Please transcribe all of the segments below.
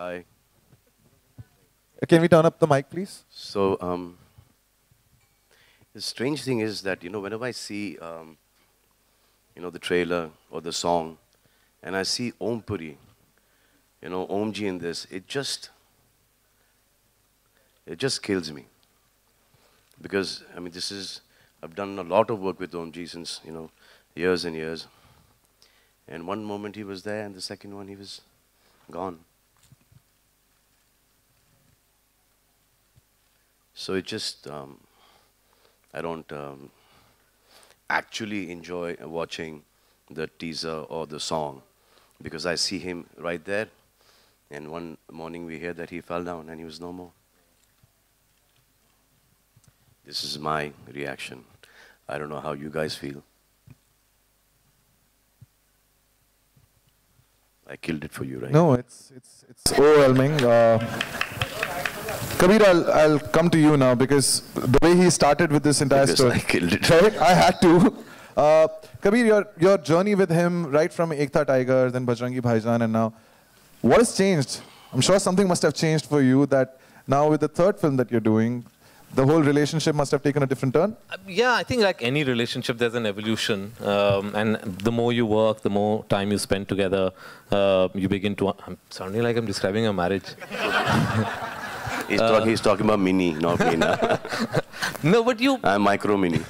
Hi. Can we turn up the mic, please? So, the strange thing is that, whenever I see, the trailer or the song, and I see Om Puri, Omji in this, it just kills me. Because, I mean, I've done a lot of work with Omji since, years and years. And one moment he was there, and the second one he was gone. So I don't actually enjoy watching the teaser or the song because I see him right there, and one morning we hear that he fell down and he was no more. This is my reaction. I don't know how you guys feel. I killed it for you, right? No, it's overwhelming. Kabir, I'll come to you now because the way he started with this entire Because story, I killed it. right? I had to. Kabir, your journey with him, right from Ek Tha Tiger, then Bajrangi Bhaijaan, and now, what has changed? I'm sure something must have changed for you that now with the third film that you're doing, the whole relationship must have taken a different turn. Yeah, I think like any relationship, there's an evolution. And the more you work, the more time you spend together, you begin to... I'm sounding like I'm describing a marriage. He's talking about Mini, not Meena. No, but I'm micro Mini.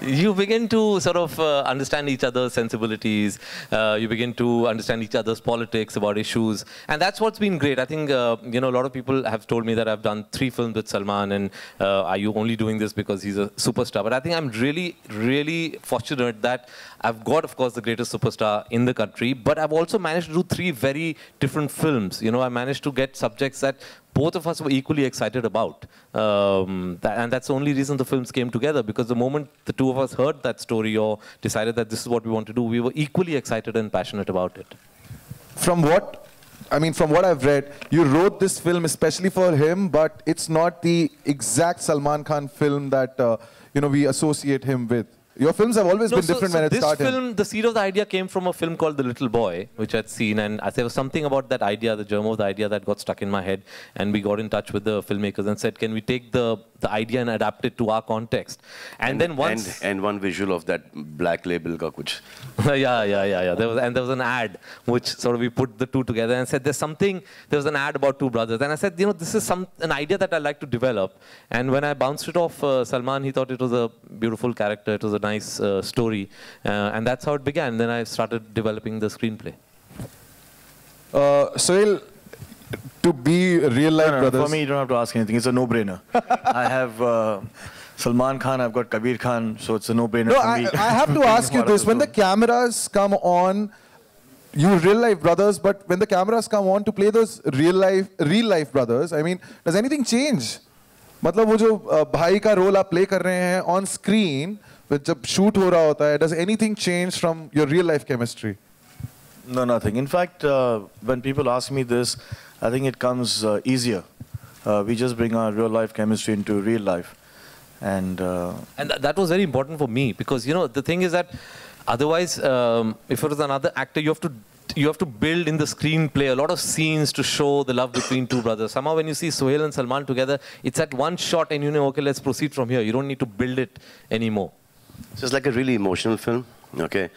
you begin to sort of understand each other's sensibilities. You begin to understand each other's politics about issues. And that's what's been great. I think, a lot of people have told me that I've done 3 films with Salman and are you only doing this because he's a superstar? But I think I'm really, really fortunate that I've got, of course, the greatest superstar in the country, but I've also managed to do 3 very different films. I managed to get subjects that both of us were equally excited about. And that's the only reason the films came together, because the moment the two of us heard that story or decided that this is what we want to do, we were equally excited and passionate about it. From what I've read, you wrote this film especially for him, but it's not the exact Salman Khan film that we associate him with. Your films have always been different when it started. This film, the seed of the idea came from a film called The Little Boy, which I'd seen, and there was something about that idea, the germ of the idea that got stuck in my head, and we got in touch with the filmmakers and said, can we take the idea and adapt it to our context? And then once... And one visual of that black label ka kuch. yeah. There was an ad which sort of we put the two together and said, there was an ad about 2 brothers. And I said, this is an idea that I'd like to develop. And when I bounced it off Salman, he thought it was a beautiful character, it was a nice story. And that's how it began. Then I started developing the screenplay. Sohail, to be real life brothers. For me, you don't have to ask anything. It's a no-brainer. I have Salman Khan, I've got Kabir Khan, so it's a no-brainer for me. I have to ask you this. When the cameras come on, you real life brothers, but when the cameras come on to play those real life brothers, I mean, does anything change? मतलब वो जो भाई का role आप play कर रहे हैं on screen, जब shoot हो रहा होता है, does anything change from your real life chemistry? No, nothing. In fact, when people ask me this, I think it comes easier. We just bring our real life chemistry into real life. And that was very important for me because, the thing is that otherwise, if it was another actor, you have to build in the screenplay a lot of scenes to show the love between 2 brothers. Somehow when you see Sohail and Salman together, it's at one shot and okay, let's proceed from here. You don't need to build it anymore. So it's like a really emotional film, okay?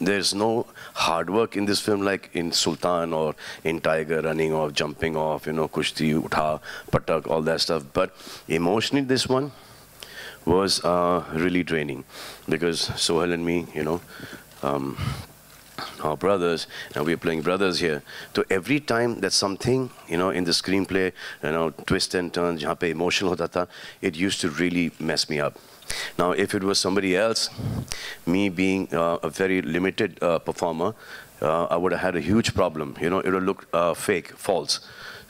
There's no hard work in this film like in Sultan or in Tiger, running off, jumping off, kushti, utha, patak, all that stuff. But emotionally, this one was really draining because Sohail and me, our brothers, and we're playing brothers here. So every time that something, in the screenplay, twist and turns, jahan pe emotional hota tha, it used to really mess me up. Now, if it was somebody else, me being a very limited performer, I would have had a huge problem. It would look fake, false.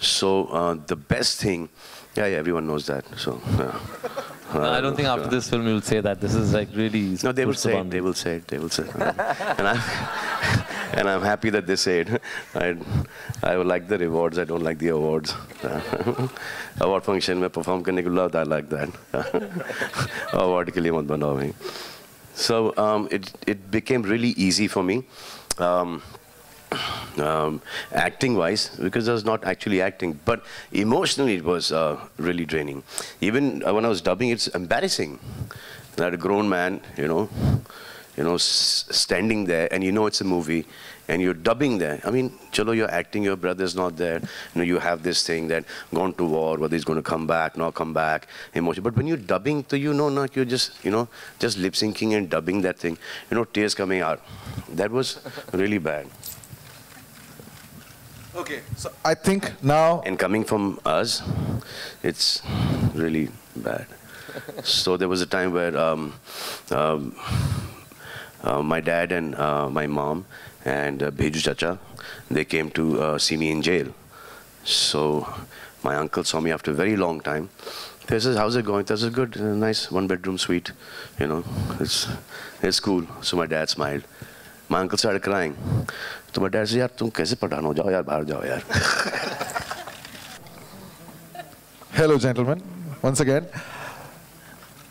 So the best thing, yeah, everyone knows that. So. I don't think after this film you'll say that. This is like really... No, they will say it. They will say it. They will say it. And I'm happy that they say it. I would like the rewards. I don't like the awards. Award function में perform करने को लगा, I like that. Award के लिए मत बनाओ भाई. So it became really easy for me. acting wise, because I was not actually acting, but emotionally it was really draining. Even when I was dubbing, it's embarrassing that a grown man, standing there, and it's a movie, and you're dubbing there. I mean, chalo, you're acting, your brother's not there. You have this thing that gone to war, whether he's going to come back, not come back, emotion. But when you're dubbing, so you're just, just lip syncing and dubbing that thing, tears coming out. That was really bad. Okay, so I think now... And coming from us, it's really bad. So there was a time where my dad and my mom and Bheju Chacha, they came to see me in jail. So my uncle saw me after a very long time. He says, how's it going? This is good, nice one-bedroom suite. It's cool. So my dad smiled. My uncle started crying. So my dad said, yaar, tum kaise padhan ho jao yaar, bahar jao yaar. Hello, gentlemen. Once again.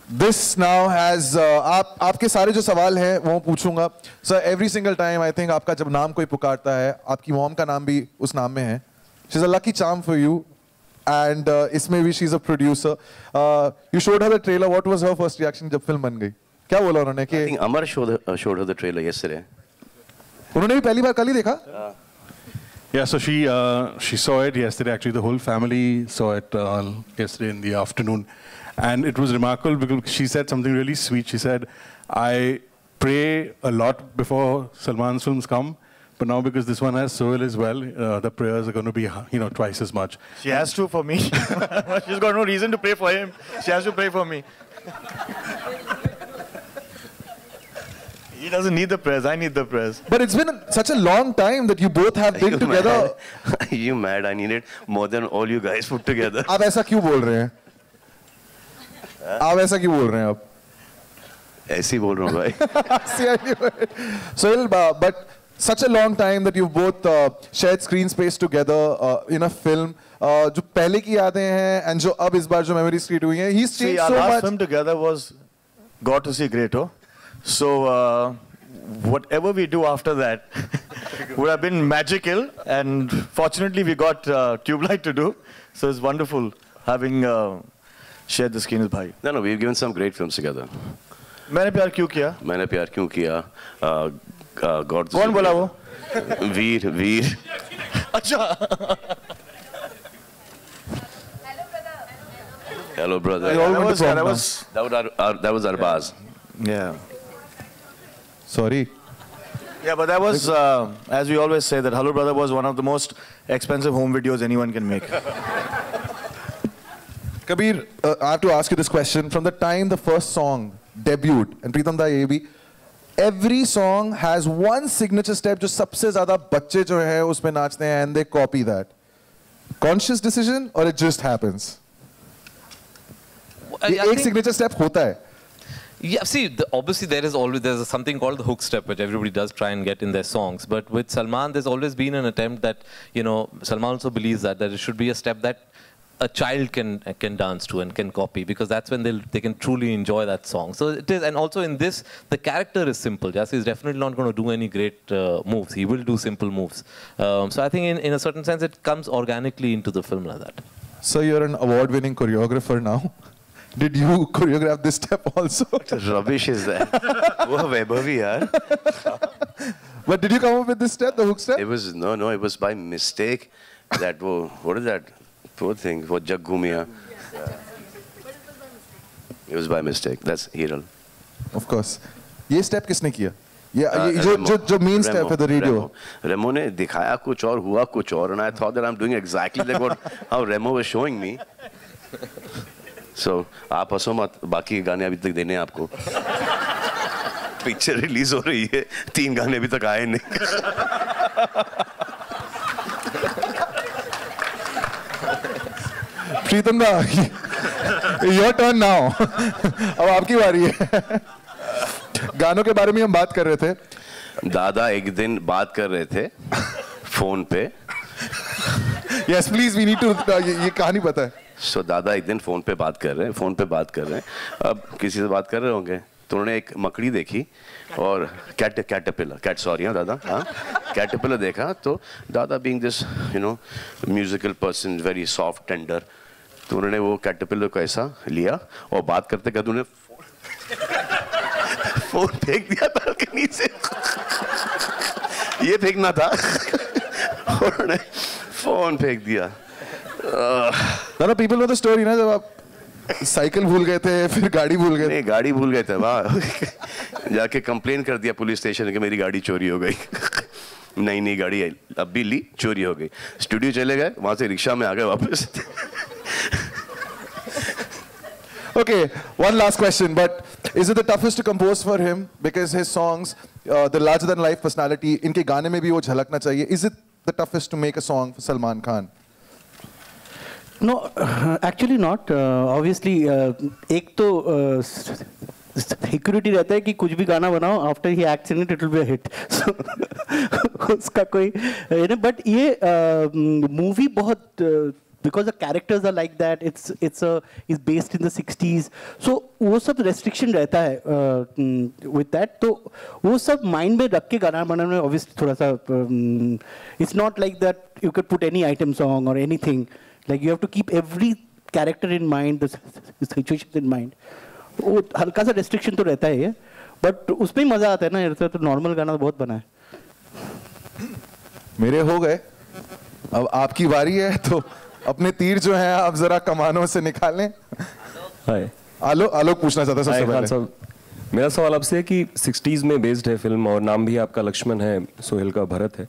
This now has आपके सारे जो सवाल हैं वो पूछूंगा. So every single time I think आपका जब नाम कोई पुकारता है, आपकी मॉम का नाम भी उस नाम में है. She's a lucky charm for you, and इसमें भी she's a producer. You showed her the trailer. What was her first reaction जब फिल्म बन गई? क्या बोला उन्होंने कि? I think Amar showed her the trailer yesterday. उन्होंने भी पहली बार कल ही देखा? Yeah, so she saw it yesterday. Actually, the whole family saw it yesterday in the afternoon. And it was remarkable because she said something really sweet. She said, I pray a lot before Salman's films come, but now because this one has Sohail as well, the prayers are going to be, twice as much. She has to for me. She's got no reason to pray for him. She has to pray for me. He doesn't need the prayers. I need the prayers. But it's been such a long time that you both have been together. Are you mad? I need it more than all you guys put together. आप ऐसा क्यों बोल रहे हैं? आप ऐसा क्यों बोल रहे हैं आप? ऐसे ही बोल रहा हूँ भाई. Sohail, but such a long time that you both shared screen space together in a film. जो पहले की यादें हैं and जो अब इस बार जो memories create हुई हैं, he's changed so much. Our last film together was got to see great, oh? So whatever we do after that would have been magical, and fortunately we got Tube Light to do. So it's wonderful having shared the screen with Bhai. No, we've given some great films together. मैंने प्यार क्यों किया? मैंने प्यार क्यों किया? God. कौन बोला वो? वीर. अच्छा. Hello, brother. That was Arbaz. Yeah. Sorry. Yeah, but that was, as we always say, that Hello Brother was one of the most expensive home videos anyone can make. Kabir, I have to ask you this question. From the time the first song debuted, and Pritam Da ye bhi, every song has one signature step जो सबसे ज़्यादा बच्चे जो हैं उसमें नाचते हैं, and they copy that. Conscious decision or it just happens? ये एक signature step होता है. Yeah, see, obviously there's something called the hook step, which everybody does try and get in their songs. But with Salman, there's always been an attempt that, Salman also believes that it should be a step that a child can dance to and can copy, because that's when they can truly enjoy that song. So it is, and also in this, the character is simple. Jassi is definitely not going to do any great moves. He will do simple moves. So I think in a certain sense, it comes organically into the film like that. So you're an award-winning choreographer now. Did you choreograph this step also? What rubbish is that? वो वैभवी यार. But did you come up with this step, the hook step? It was it was by mistake. That what is that? Poor thing. What Jug Ghumiya. It was by mistake. That's Hiral. Of course. ये step किसने किया? ये जो main step है the radio. Remo ने दिखाया कुछ और हुआ कुछ और, and I thought that I'm doing exactly like how Remo was showing me. So आप हंसो मत, बाकी गाने अभी तक देने हैं आपको. पिक्चर रिलीज हो रही है, 3 गाने अभी तक आए नहीं. प्रीतम दा, your turn now. अब आपकी बारी है. गानों के बारे में हम बात कर रहे थे. दादा एक दिन बात कर रहे थे फोन पे. Yes, please, we need to. ये कहानी पता है. So दादा एक दिन फोन पे बात कर रहे हैं. अब किसी से बात कर रहे होंगे. तो उन्होंने एक मकड़ी देखी और कैटरपिलर देखा, तो दादा being this musical person, very soft tender, तो उन्होंने वो कैटरपिलर को ऐसा लिया और बात करते करते उन्होंने फोन फेंक दिया बालकनी से। ये फेंकना था, उन्होंने फोन फेंक दिया। दादा पीपल नो द स्टोरी ना, जब आप साइकिल भूल गए थे फिर गाड़ी भूल गए। नहीं, गाड़ी भूल गए थे, वाह। जाके कंप्लेन कर दिया पुलिस स्टेशन कि मेरी गाड़ी चोरी हो गई। नई गाड़ी अब भी ली, चोरी हो गई। स्टूडियो चले गए, वहां से रिक्शा में आ गए वापस। Okay, one last question, but is it the toughest to compose for him because his songs, the larger than life personality, इनके गाने में भी वो झलकना चाहिए? Is it the toughest to make a song for Salman Khan? No, actually not. Obviously, एक तो security रहता है कि कुछ भी गाना बनाओ, after he acts in it, it will be a hit. So उसका कोई बट ये मूवी बहुत because the characters are like that, it's based in the 60s, so वो सब restriction रहता है with that, तो वो सब mind में रख के गाना बनाने में obviously थोड़ा सा it's not like that you could put any item song or anything, like you have to keep every character in mind, the situation in mind, वो हल्का सा restriction तो रहता है, but उसमें ही मजा आता है ना यार, तो normal गाना बहुत बना है। मेरे हो गए, अब आपकी बारी है, तो अपने तीर जो हैं आप जरा कमानों से निकालें। हाय, आलोक पूछना चाहता है सबसे पहले। मेरा सवाल आपसे है कि 60s में बेस्ड है फिल्म और नाम भी आपका लक्ष्मण है, सोहेल का भरत है,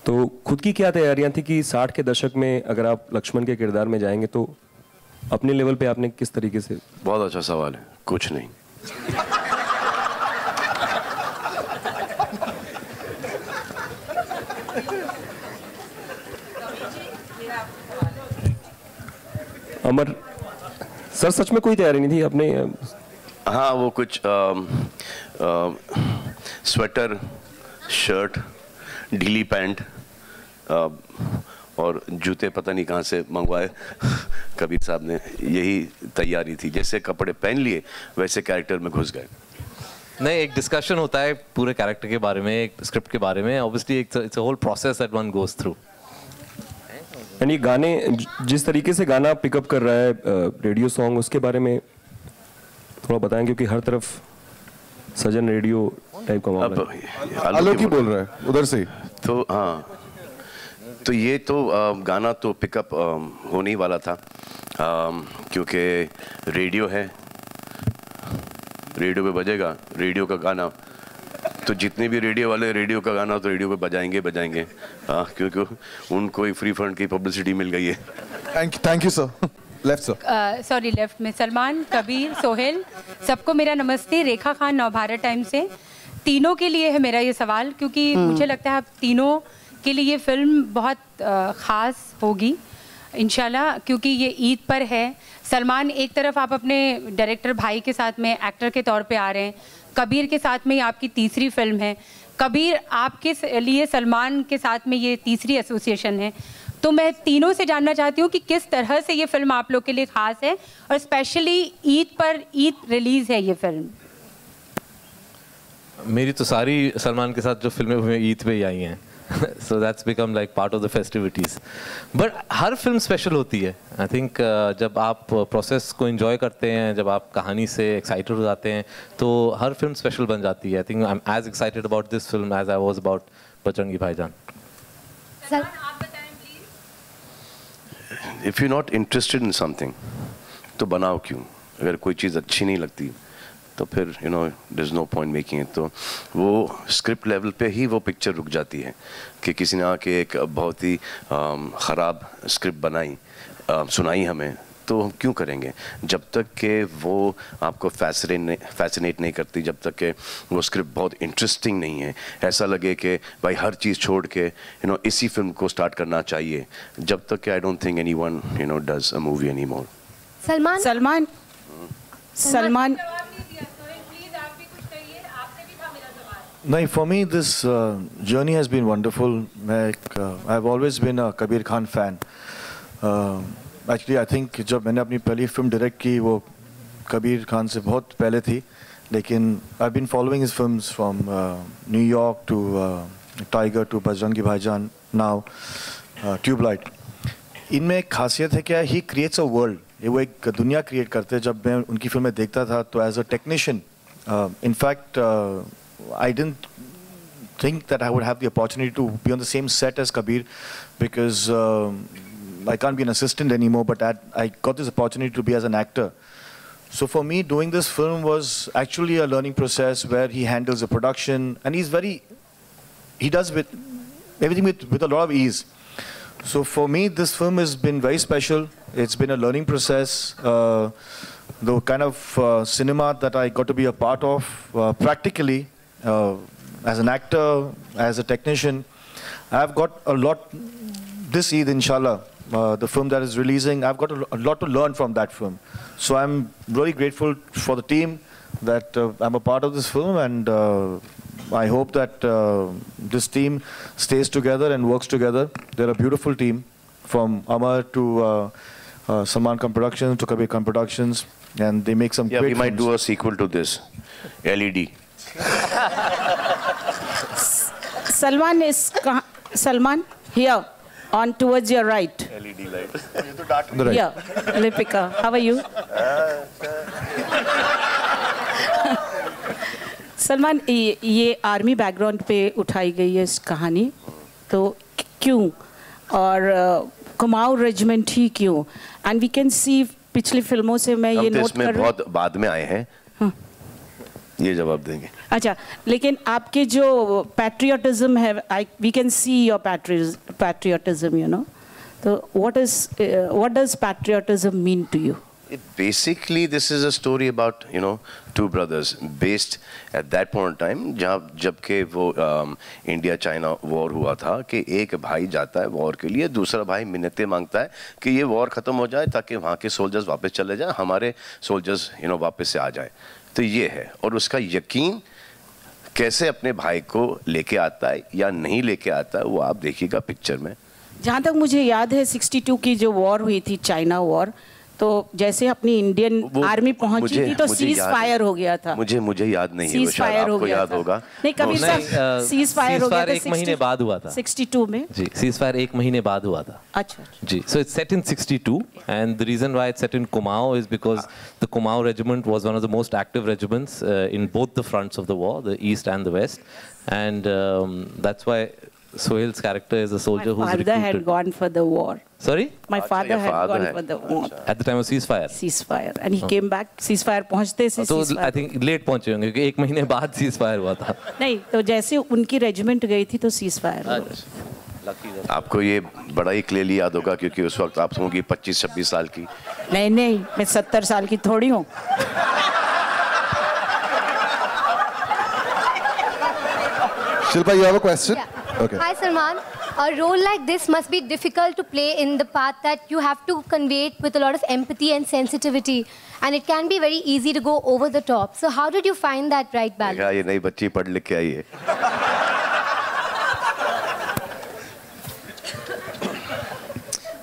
तो खुद की क्या तैयारियां थी कि 60 के दशक में अगर आप लक्ष्मण के किरदार में जाएंगे तो अपने लेवल पे आपने किस तरीके से? बहुत अच्छा सवाल है। कुछ नहीं। अमर सर, सच में कोई तैयारी नहीं थी आपने? हाँ, वो कुछ स्वेटर, शर्ट, ढीली पैंट और जूते पता नहीं कहाँ से मंगवाए कबीर साहब ने, यही तैयारी थी। जैसे कपड़े पहन लिए वैसे कैरेक्टर में घुस गए। नहीं, एक डिस्कशन होता है पूरे कैरेक्टर के बारे में, एक स्क्रिप्ट के बारे में, obviously it's a whole process that one goes through. यानी गाने, जिस तरीके से गाना पिकअप कर रहा है रेडियो सॉन्ग, उसके बारे में थोड़ा बताएं, क्योंकि हर तरफ सजन रेडियो टाइप का मामला है। आलोक ही बोल रहा है उधर से। तो हाँ, तो ये तो गाना तो पिकअप होने ही वाला था, क्योंकि रेडियो है, रेडियो पे बजेगा रेडियो का गाना, तो जितने भी रेडियो वाले रेडियो का गाना तो रेडियो पे बजाएंगे, हाँ, क्योंकि उनको ही फ्री फंड की पब्लिसिटी मिल गई है। Thank you sir. Left sir. Sorry, left में सलमान, कबीर, सोहेल, सबको मेरा नमस्ते। रेखा खान, नवभारत टाइम से। तीनों के लिए है मेरा ये सवाल, क्योंकि मुझे लगता है आप तीनों के लिए ये फिल्म बहुत ख़ास होगी इंशाल्लाह, क्योंकि ये ईद पर है। सलमान, एक तरफ आप अपने डायरेक्टर भाई के साथ में एक्टर के तौर पे आ रहे हैं, कबीर के साथ में ये आपकी तीसरी फिल्म है। कबीर, आपके लिए सलमान के साथ में ये तीसरी एसोसिएशन है, तो मैं तीनों से जानना चाहती हूँ कि किस तरह से ये फिल्म आप लोग के लिए ख़ास है, और स्पेशली ईद पर, ईद रिलीज़ है ये फिल्म। मेरी तो सारी सलमान के साथ जो फिल्में हुई ईद पे ही आई हैं, so that's become like part of the festivities. But her film special होती है। I think जब आप प्रोसेस को एंजॉय करते हैं, जब आप कहानी से एक्साइटेड हो जाते हैं, तो हर फिल्म स्पेशल बन जाती है। I think I'm as excited about this film as I was about Bajrangi भाईजान। सर, आप बताएं please. If you're not interested in something, तो बनाओ क्यों? अगर कोई चीज़ अच्छी नहीं लगती तो फिर there is no point making it. तो वो स्क्रिप्ट लेवल पे ही वो पिक्चर रुक जाती है कि किसी ने आके एक बहुत ही ख़राब स्क्रिप्ट बनाई, सुनाई हमें, तो हम क्यों करेंगे जब तक कि वो आपको फैसिनेट नहीं करती, जब तक कि वो स्क्रिप्ट बहुत इंटरेस्टिंग नहीं है, ऐसा लगे कि भाई हर चीज़ छोड़ के इसी फिल्म को स्टार्ट करना चाहिए, जब तक कि I don't think anyone does a movie anymore. Salman No, for me this journey has been wonderful. I've always been a Kabir Khan fan. Actually, I think जब मैंने अपनी पहली फिल्म डायरेक्ट की वो कबीर खान से बहुत पहले थी, लेकिन I've been following his films from New York to Tiger to Bajrangi Bhaijaan, now Tube Light. इनमें एक खासियत है क्या, he creates a world. ये वो एक दुनिया क्रिएट करते हैं. जब मैं उनकी फिल्में देखता था तो as a technician, in fact, I didn't think that I would have the opportunity to be on the same set as Kabir, because I can't be an assistant anymore, but I got this opportunity to be as an actor. So for me, doing this film was actually a learning process where he handles the production, and he does everything with a lot of ease. So for me, this film has been very special. It's been a learning process. The kind of cinema that I got to be a part of practically, as an actor, as a technician, I've got a lot this Eid, inshallah. The film that is releasing, I've got a lot to learn from that film. So I'm really grateful for the team that I'm a part of this film, and I hope that this team stays together and works together. They're a beautiful team, from Amar to Salman Khan Productions to Kabir Khan Productions, and they make some great we might films. do a sequel to this, LED. Salman, here. On towards your right. LED light. Right. Yeah, Lipika, how are you? Salman, ये army background पे उठाई गई है इस कहानी, तो क्यों, और कुमाऊं रेजिमेंट ही क्यों? एंड वी कैन सी पिछली फिल्मों से मैं ये नोट कर, बहुत बाद में आए हैं, ये जवाब देंगे. अच्छा, लेकिन आपके जो पैट्रियटिज्म है, we can see your patriotism, you know, तो what does patriotism mean to you? Basically, this is a story about, two brothers based at that point in time, जबकि वो इंडिया चाइना वॉर हुआ था, कि एक भाई जाता है वॉर के लिए, दूसरा भाई मिन्नतें मांगता है कि ये वॉर ख़त्म हो जाए ताकि वहाँ के सोल्जर्स वापस चले जाएं, हमारे सोल्जर्स वापस से आ जाएं. तो ये है, और उसका यकीन कैसे अपने भाई को लेके आता है या नहीं लेके आता है, वो आप देखिएगा पिक्चर में. जहाँ तक मुझे याद है 62 की जो वॉर हुई थी, चाइना वॉर, तो जैसे अपनी इंडियन आर्मी पहुंची थी तो सीज फायर हो गया था. मुझे याद नहीं है, वो शायद आपको याद होगा. नहीं, कभी सीज फायर हो गया था. 1 महीने बाद हुआ था 62 में जी. सीज फायर 1 महीने बाद हुआ था. अच्छा जी. So it's set in 62, and the reason why it's set in Kumaon is because the Kumaon regiment was one of the most active regiments in both the fronts of the war, the east and the west, and that's why Sohail's character is a soldier who's recruited. My father had gone for the war. Sorry? My father had gone for the war. At the time of ceasefire? Ceasefire. And he came back, ceasefire पहुंचते से ceasefire. So I think late पहुंचे होंगे, क्योंकि 1 महीने बाद ceasefire हुआ था. नहीं, तो जैसे उनकी रेजिमेंट गई थी तो ceasefire हुआ. आपको ये बड़ा ही क्लियरली याद होगा, क्योंकि उस वक्त आप होंगी 25-26 साल की. नहीं, मैं 70 साल की थोड़ी हूँ. Shilpa, you have a question? Yeah. Okay. Hi, Salman. A role like this must be difficult to play in the part that you have to convey it with a lot of empathy and sensitivity, and it can be very easy to go over the top. So how did you find that right balance? ये नई बच्ची पढ़ लिख के आई है.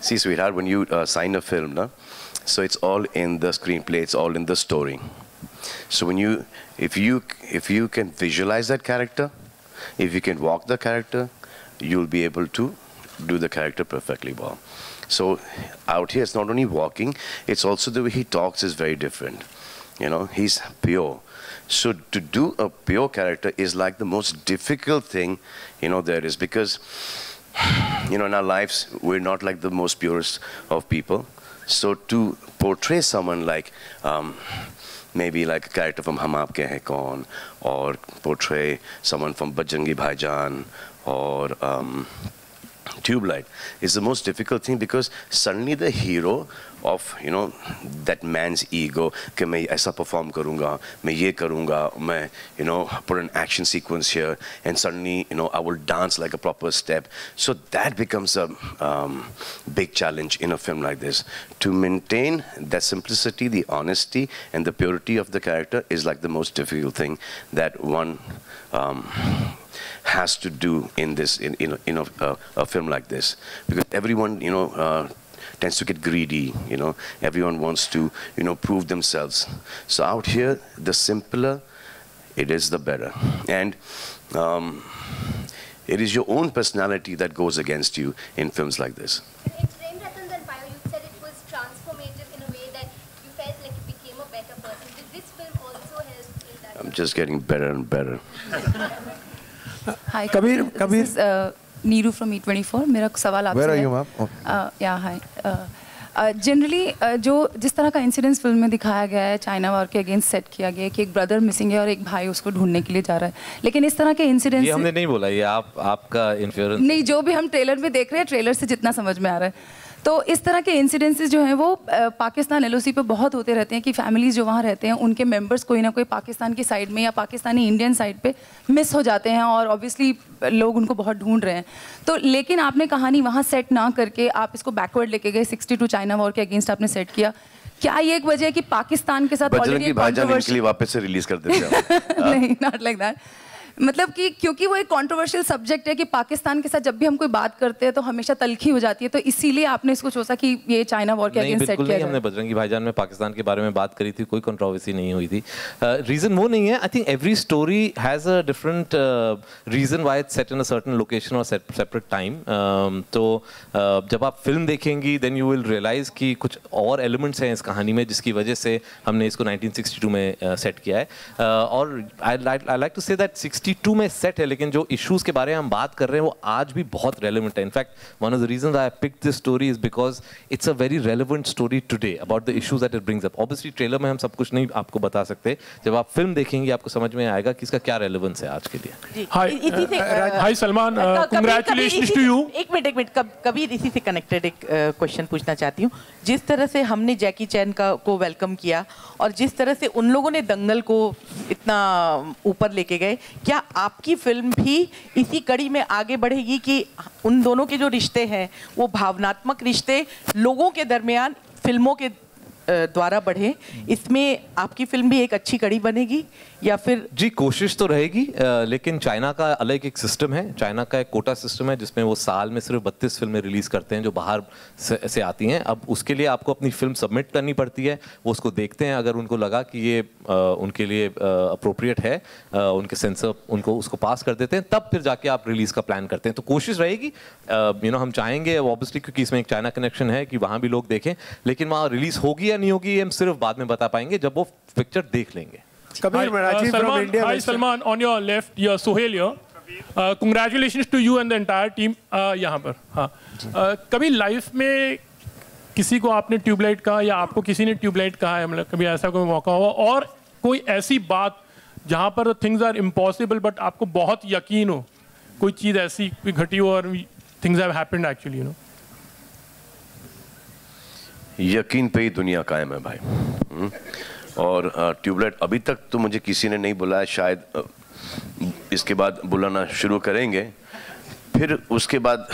See, sweetheart, when you sign a film, so it's all in the screenplay, it's all in the story. So if you can visualize that character, if you can walk the character, you'll be able to do the character perfectly well. So out here, it's not only walking, it's also the way he talks is very different. He's pure. So to do a pure character is like the most difficult thing, there is, because, in our lives, we're not like the most purest of people. So to portray someone like, maybe like a character from Hum Aapke Hain Kaun, or portray someone from Bajrangi Bhaijaan, or Tube Light, is the most difficult thing, because suddenly the hero of that man's ego, कि मैं ऐसा perform करूँगा, मैं ये करूँगा, मैं put an action sequence here, and suddenly I will dance like a proper step. So that becomes a big challenge in a film like this. To maintain that simplicity, the honesty, and the purity of the character is like the most difficult thing that one has to do in this a film like this, because everyone tends to get greedy. Everyone wants to prove themselves. So out here, the simpler it is the better. And it is your own personality that goes against you in films like this. In Prem Ratan Dhan Payo, you said it was transformative in a way that you felt like you became a better person. Did this film also help in that? I'm just getting better and better. Hi, Kabir. This is Neeru from E24. मेरा सवाल आपसे है. Where are you, ma'am? Yeah, hi. Generally जो जिस तरह का incidence film में दिखाया गया है, चाइना वॉर के अगेंस्ट सेट किया गया है कि एक ब्रदर मिसिंग है और एक भाई उसको ढूंढने के लिए जा रहा है, लेकिन इस तरह के इंसिडेंस ये हमने नहीं बोला, ये आपका इन्फ्लुएंस नहीं, जो भी हम ट्रेलर में देख रहे हैं, ट्रेलर से जितना समझ में आ रहा है, तो इस तरह के इंसिडेंसेस जो हैं वो पाकिस्तान एलओसी पे बहुत होते रहते हैं कि फैमिलीज जो वहाँ रहते हैं उनके मेंबर्स कोई ना कोई पाकिस्तान की साइड में या पाकिस्तानी इंडियन साइड पे मिस हो जाते हैं और ऑब्वियसली लोग उनको बहुत ढूंढ रहे हैं. तो लेकिन आपने कहानी वहाँ सेट ना करके आप इसको बैकवर्ड लेके गए, 62 चाइना वॉर के अगेंस्ट आपने सेट किया. क्या ये एक वजह है कि पाकिस्तान के साथ बजरंगी भाईजान इनके लिए वापस से रिलीज कर देते हैं? नहीं, नॉट लाइक दैट. मतलब कि क्योंकि वो एक कंट्रोवर्शियल सब्जेक्ट है कि पाकिस्तान के साथ जब भी हम कोई बात करते हैं तो हमेशा तलखी हो जाती है, तो इसीलिए आपने इसको सोचा कि ये चाइना वॉर के अगेंस्ट सेट किया. हमने बजरंगी भाईजान में पाकिस्तान के बारे में बात करी थी, कोई कंट्रोवर्सी नहीं हुई थी. रीजन वो नहीं है. I think every story has a different reason why it's set in a certain location और सेपरेट टाइम. तो जब आप फिल्म देखेंगी देन यू विल रियलाइज कि कुछ और एलिमेंट्स हैं इस कहानी में जिसकी वजह से हमने इसको 1962 में सेट किया है. और I like to say that 62 में सेट है, लेकिन जो इश्यूज के बारे में हम बात कर रहे हैं वो आज भी बहुत रेलेवेंट है. In fact one of the reasons I picked this story is because it's a very relevant story today about the issues that it brings up. Obviously trailer में हम सब कुछ नहीं आपको बता सकते, जब आप फिल्म देखेंगे आपको समझ में आएगा कि इसका क्या रेलेवेंस है आज के लिए. हाय सलमान, कांग्रेचुलेशंस टू यू. एक मिनट कबीर, इसी से कनेक्टेड एक क्वेश्चन पूछना चाहती हूँ. जिस तरह से हमने जैकी चैन को वेलकम किया और जिस तरह से उन लोगों ने दंगल को इतना ऊपर लेके गए, क्या आपकी फिल्म भी इसी कड़ी में आगे बढ़ेगी कि उन दोनों के जो रिश्ते हैं वो भावनात्मक रिश्ते लोगों के दरमियान फिल्मों के द्वारा बढ़े? इसमें आपकी फिल्म भी एक अच्छी कड़ी बनेगी या फिर? जी, कोशिश तो रहेगी, लेकिन चाइना का अलग एक सिस्टम है. चाइना का एक कोटा सिस्टम है जिसमें वो साल में सिर्फ 32 फिल्में रिलीज करते हैं जो बाहर से आती हैं. अब उसके लिए आपको अपनी फिल्म सबमिट करनी पड़ती है, वो उसको देखते हैं, अगर उनको लगा कि ये उनके लिए अप्रोप्रिएट है, उनके सेंसर उनको उसको पास कर देते हैं, तब फिर जाके आप रिलीज का प्लान करते हैं. तो कोशिश रहेगी, हम चाहेंगे ऑब्वियसली, क्योंकि इसमें एक चाइना कनेक्शन है कि वहाँ भी लोग देखें, लेकिन वहाँ रिलीज होगी नहीं होगी हम सिर्फ बाद में बता पाएंगे जब वो पिक्चर देख लेंगे. Hi Salman, on your left, you're Sohail here. Congratulations to you and the entire team. यहाँ पर हाँ. कभी लाइफ में किसी को आपने ट्यूबलाइट कहा या आपको किसी ने ट्यूबलाइट कहा है, मतलब कभी ऐसा कोई मौका हुआ, और कोई ऐसी बात जहाँ पर थिंग्स आर इम्पॉसिबल बट आपको बहुत यकीन हो, कोई चीज़ ऐसी कोई घटी हो और थिंग्स हैव हैपेंड एक्चुअली, यकीन पे ही दुनिया कायम है भाई. और ट्यूबलाइट अभी तक तो मुझे किसी ने नहीं बुलाया, शायद इसके बाद बुलाना शुरू करेंगे. फिर उसके बाद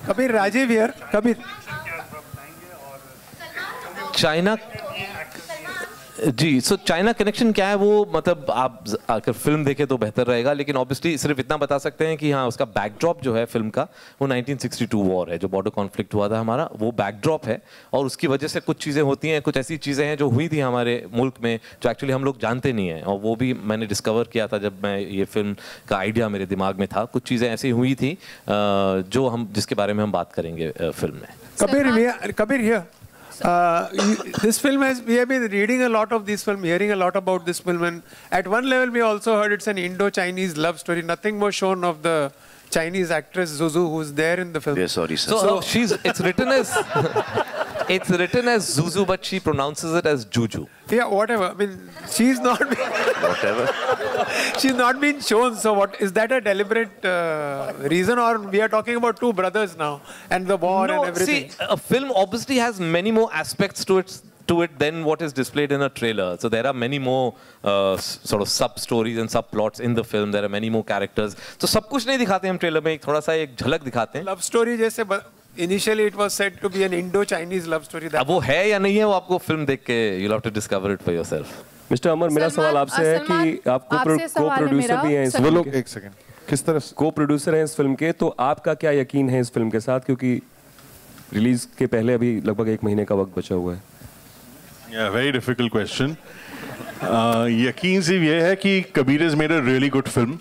Kabir, Rajeev here. Kabir, China ji, so China connection क्या है, वो मतलब आप अगर फिल्म देखें तो बेहतर रहेगा, लेकिन ऑब्वियसली सिर्फ इतना बता सकते हैं कि हाँ, उसका बैकड्रॉप जो है फिल्म का वो 1962 वॉर है, जो बॉर्डर कॉन्फ्लिक्ट हुआ था हमारा, वो बैकड्रॉप है. और उसकी वजह से कुछ चीज़ें होती हैं, कुछ ऐसी चीज़ें हैं जो हुई थी हमारे मुल्क में जो एक्चुअली हम लोग जानते नहीं हैं, और वो भी मैंने डिस्कवर किया था जब मैं ये फिल्म का आइडिया मेरे दिमाग में था. कुछ चीज़ें ऐसी हुई थी जो जिसके बारे में हम बात करेंगे फिल्म में. Kabir, this film we have been reading a lot of this film, hearing a lot about this film, and at one level we also heard it's an Indo-Chinese love story. Nothing was shown of the Chinese actress Zuzu who's there in the film. Yeah, sorry sir. So it's written as Zuzu, but she pronounces it as Juju. Yeah, whatever. I mean, she's not whatever. She's not been shown. So what is that a deliberate reason, or we are talking about two brothers now and the war and everything? See, a film obviously has many more aspects to it than what is displayed in a trailer. So there are many more sort of sub stories and subplots in the film. There are many more characters. So सब कुछ नहीं दिखाते हम trailer में, थोड़ा सा एक झलक दिखाते हैं. Love story जैसे initially it was said to be an Indo-Chinese love story. अब वो है या नहीं है वो आपको फिल्म देख के you'll have to discover it for yourself. Mister Amar, मेरा सवाल आपसे है कि आप को-प्रोड्यूसर भी हैं इस फिल्म के. एक सेकंड, किस तरह को-प्रोड्यूसर हैं इस फिल्म के, तो आपका क्या यकीन है इस फिल्म के साथ, क्योंकि रिलीज के पहले अभी लगभग 1 महीने का वक्त बचा हुआ है. Yeah, very difficult question. यकीन सिर्फ ये है कि Kabir has made a really good film.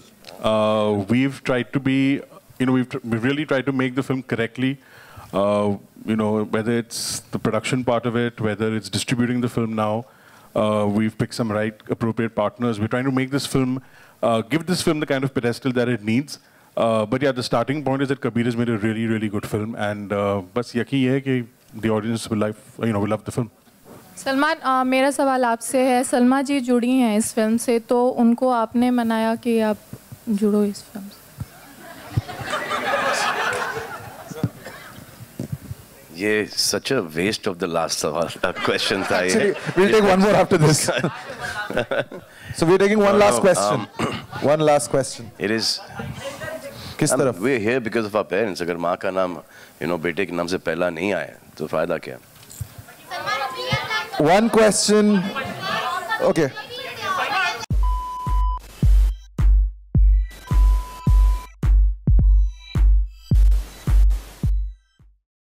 We've tried to be, we've really tried to make the film correctly. Whether it's the production part of it, whether it's distributing the film now, we've picked some appropriate partners. We're trying to make this film, give this film the kind of pedestal that it needs. But yeah, the starting point is that Kabir has made a really, really good film, and बस यकीन है कि the audience will love the film. Salman, मेरा सवाल आपसे है, सलमा जी जुड़ी हैं इस फिल्म से, तो उनको आपने मनाया कि आप जुड़ो इस फिल्म से? ये such a waste of the last question था ये. Actually, we'll take one more after this. So we're taking one last question. One last question. It is. किस तरफ? We're here because of our parents. अगर माँ का नाम, बेटे के नाम से पहला नहीं आया, तो फायदा क्या? One question. Okay.